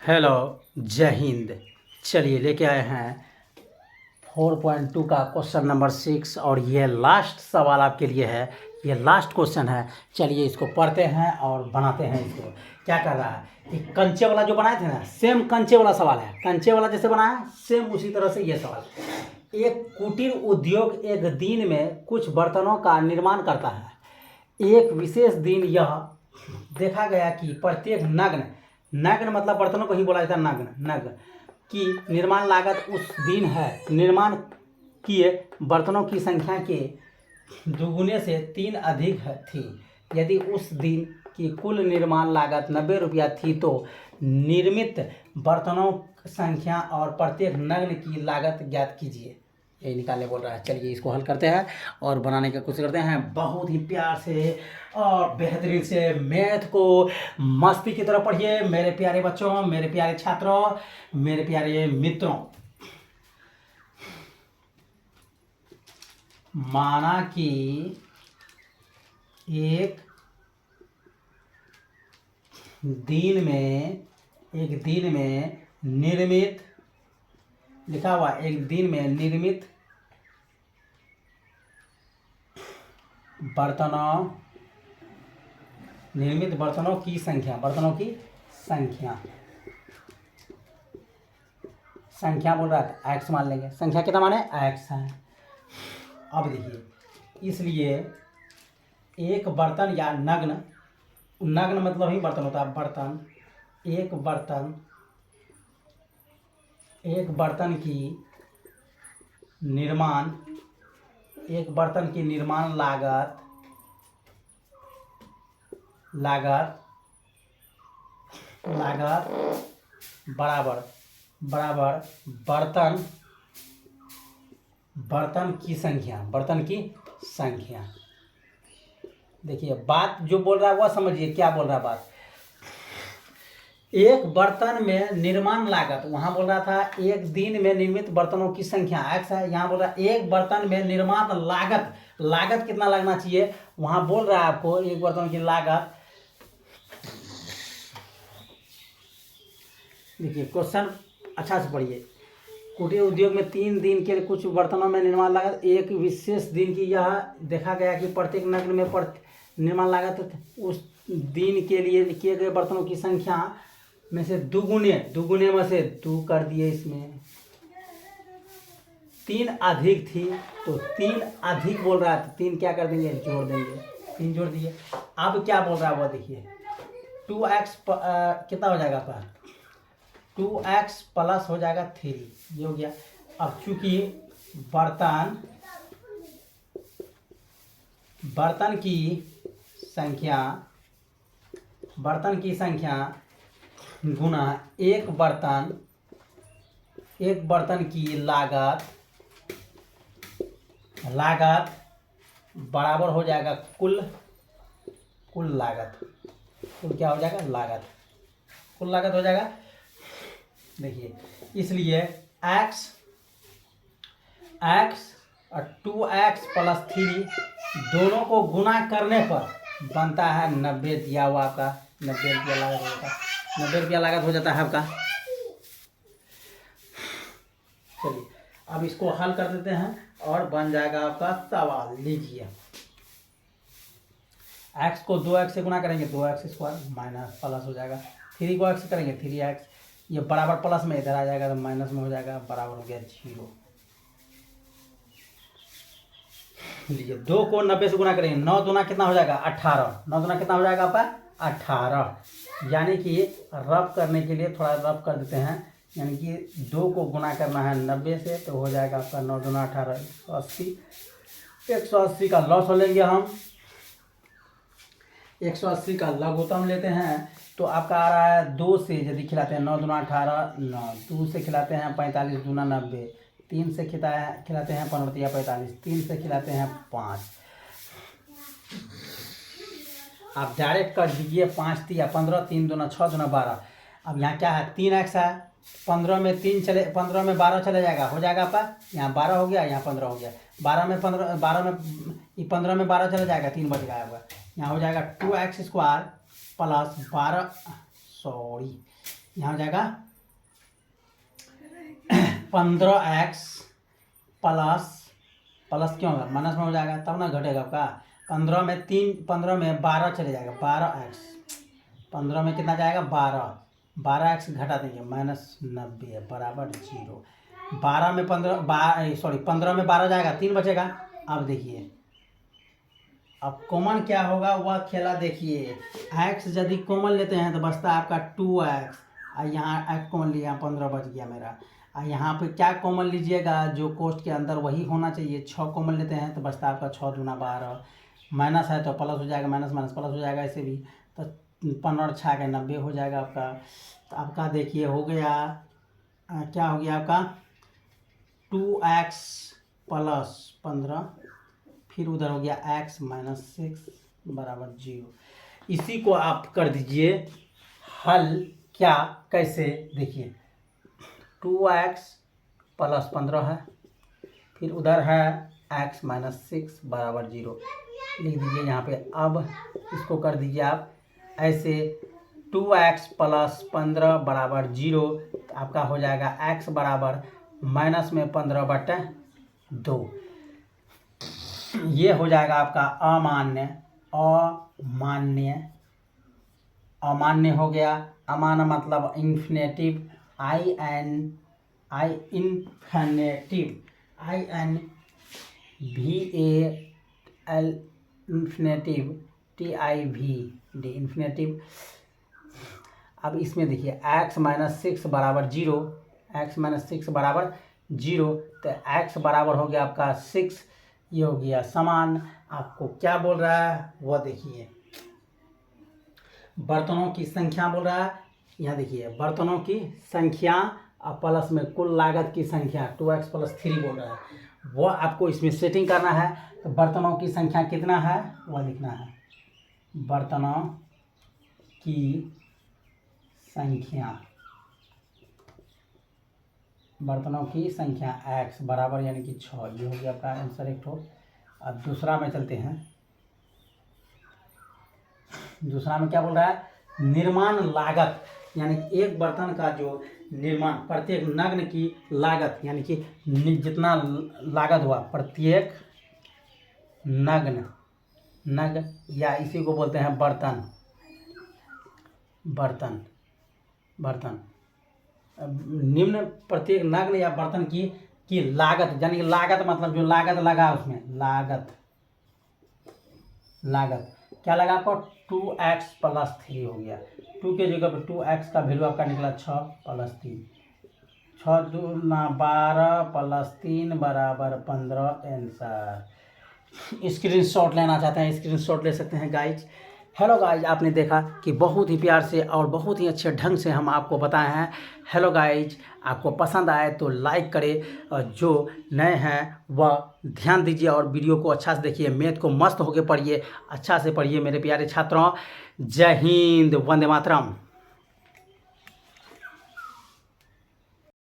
Hello, जय हिंद। चलिए लेके आए हैं 4.2 का क्वेश्चन नंबर 6 और ये लास्ट सवाल आपके लिए है। ये लास्ट क्वेश्चन है। चलिए इसको पढ़ते हैं और बनाते हैं। इसको क्या कर रहा है कि कंचे वाला जो बनाए थे ना, सेम कंचे वाला सवाल है। कंचे वाला जैसे बनाया सेम उसी तरह से ये सवाल। एक कुटीर उद्योग एक दिन में कुछ बर्तनों का निर्माण करता है। एक विशेष दिन यह देखा गया कि प्रत्येक नग्न नग्न मतलब बर्तनों को ही बोला जाता है नग्न नग्न की निर्माण लागत उस दिन है निर्माण किए बर्तनों की संख्या के दुगुने से 3 अधिक थी। यदि उस दिन की कुल निर्माण लागत 90 रुपया थी तो निर्मित बर्तनों संख्या और प्रत्येक नग्न की लागत ज्ञात कीजिए। यही निकालने बोल रहा है। चलिए इसको हल करते हैं और बनाने की कोशिश करते हैं बहुत ही प्यार से और बेहतरीन से। मैथ को मस्ती की तरह पढ़िए मेरे प्यारे बच्चों, मेरे प्यारे छात्रों, मेरे प्यारे मित्रों। माना कि एक दिन में निर्मित लिखा हुआ एक दिन में निर्मित बर्तनों की संख्या बोल रहा था एक्स मान लेंगे। संख्या कितना माने एक्स है। अब देखिए इसलिए एक बर्तन या नग्न मतलब ही बर्तन होता है। बर्तन एक बर्तन की निर्माण लागत बराबर बर्तन की संख्या। देखिए बात जो बोल रहा है वह समझिए क्या बोल रहा है बात। एक बर्तन में निर्माण लागत, वहां बोल रहा था एक दिन में निर्मित बर्तनों की संख्या एक्स है। यहाँ बोल रहा है एक बर्तन में निर्माण लागत कितना लगना चाहिए। वहां बोल रहा है आपको एक बर्तन की लागत। देखिए क्वेश्चन अच्छा से पढ़िए। कुटीर उद्योग में 3 दिन के कुछ बर्तनों में निर्माण लागत एक विशेष दिन की यह देखा गया कि प्रत्येक नग्न में निर्माण लागत उस दिन के लिए किए गए बर्तनों की संख्या में से दुगुने में से 2 कर दिए। इसमें 3 अधिक थी तो 3 अधिक बोल रहा है। 3 क्या कर देंगे जोड़ देंगे। 3 जोड़ दिए। अब क्या बोल रहा है वो देखिए 2x कितना हो जाएगा आपका 2x प्लस हो जाएगा 3 ये हो गया। अब चूंकि बर्तन की संख्या गुना एक बर्तन की लागत बराबर हो जाएगा कुल लागत। कुल क्या हो जाएगा लागत। कुल लागत हो जाएगा। देखिए इसलिए x और 2x प्लस 3 दोनों को गुना करने पर बनता है 90 दिया हुआ आपका 90 रुपया लागत हो जाता है। 90 रुपया लागत हो जाता है आपका। चलिए अब इसको हल कर देते हैं और बन जाएगा आपका सवाल। लीजिए x को 2x से गुना करेंगे 2x स्क्वायर माइनस प्लस हो जाएगा। 3 को x से करेंगे 3x ये बराबर प्लस में इधर आ जाएगा तो माइनस में हो जाएगा बराबर हो गया 0। लीजिए 2 को 90 से गुना करेंगे 9 दूना कितना हो जाएगा 18। 9 दूना कितना हो जाएगा आपका 18। यानी कि रब करने के लिए थोड़ा रब कर देते हैं। यानी कि 2 को गुना करना है 90 से तो हो जाएगा आपका 9 दूना 18 180 का लॉस हो लेंगे हम। 180 का लघुत्तम लेते हैं तो आपका आ रहा है 2 से यदि खिलाते हैं 9 दूना 18 9 2 से खिलाते हैं 45 दूना 90 3 से खिलाते हैं 15 45 3 से खिलाते हैं 5। आप डायरेक्ट कर दीजिए 5 3 15 3 दूना 6 दूना 12। अब यहाँ क्या है 3x है 15 में 12 चले जाएगा हो जाएगा आपका यहाँ 12 हो गया यहाँ 15 हो गया। 15 में 12 चला जाएगा 3 बच गया होगा। यहाँ हो जाएगा 2x स्क्वायर प्लस 12 सॉरी यहाँ हो जाएगा 15x प्लस क्यों होगा, माइनस में हो जाएगा तब ना घटेगा आपका। 15 में 12 चले जाएगा, 12x 15 में कितना जाएगा 12x घटा देंगे -90 बराबर 0। 12 में 15 में 12 जाएगा, 3 बचेगा। अब देखिए अब कॉमन क्या होगा वह खेला देखिए। x यदि कॉमन लेते हैं तो बचता है आपका 2x, और यहाँ x कॉमन लिया 15 बच गया मेरा। और यहाँ पे क्या कॉमन लीजिएगा जो कोष्ट के अंदर वही होना चाहिए। 6 कॉमन लेते हैं तो बचता है आपका 6 दूना 12, माइनस है तो प्लस हो जाएगा, माइनस माइनस प्लस हो जाएगा ऐसे भी। तो 15 6 के 90 हो जाएगा आपका। तो आपका देखिए हो गया क्या हो गया आपका 2x प्लस 15, फिर उधर हो गया x माइनस 6 बराबर 0। इसी को आप कर दीजिए हल। क्या कैसे देखिए 2x प्लस 15 है, फिर उधर है x माइनस 6 बराबर 0 लिख दीजिए यहाँ पे। अब इसको कर दीजिए आप ऐसे 2x प्लस 15 बराबर 0, आपका हो जाएगा x बराबर माइनस में 15/2। ये हो जाएगा आपका अमान्य हो गया। अमान्य मतलब इन्फिनेटिव, इन्फिनेटिव अब इसमें देखिए x माइनस 6 बराबर 0, x माइनस 6 बराबर 0, तो x बराबर हो गया आपका 6। ये हो गया समान। आपको क्या बोल रहा है वो देखिए, बर्तनों की संख्या बोल रहा है। यहाँ देखिए बर्तनों की संख्या और प्लस में कुल लागत की संख्या 2x प्लस 3 बोल रहा है। वो आपको इसमें सेटिंग करना है। तो बर्तनों की संख्या कितना है वह लिखना है। बर्तनों की संख्या x बराबर यानी कि 6। ये हो गया आपका आंसर एक ठो। अब दूसरा में चलते हैं। दूसरा में क्या बोल रहा है, निर्माण लागत यानी कि एक बर्तन का जो निर्माण, प्रत्येक नग्न की लागत यानी कि जितना लागत हुआ प्रत्येक नग या इसी को बोलते हैं बर्तन। निम्न प्रत्येक नग्न या बर्तन की लागत यानी कि लागत मतलब जो लागत लगा उसमें लागत क्या लगा आपको 2x प्लस 3 हो गया। 2 के जगह पर 2x का वैल्यू आपका निकला 6 प्लस 3, 6 दूना 12 प्लस 3 बराबर 15 आंसर। स्क्रीनशॉट लेना चाहते हैं स्क्रीनशॉट ले सकते हैं गाइज। हेलो गाइज, आपने देखा कि बहुत ही प्यार से और बहुत ही अच्छे ढंग से हम आपको बताए हैं। हेलो गाइज, आपको पसंद आए तो लाइक करें और जो नए हैं वह ध्यान दीजिए और वीडियो को अच्छा से देखिए। मैथ को मस्त होकर पढ़िए, अच्छा से पढ़िए मेरे प्यारे छात्रों। जय हिंद, वंदे मातरम।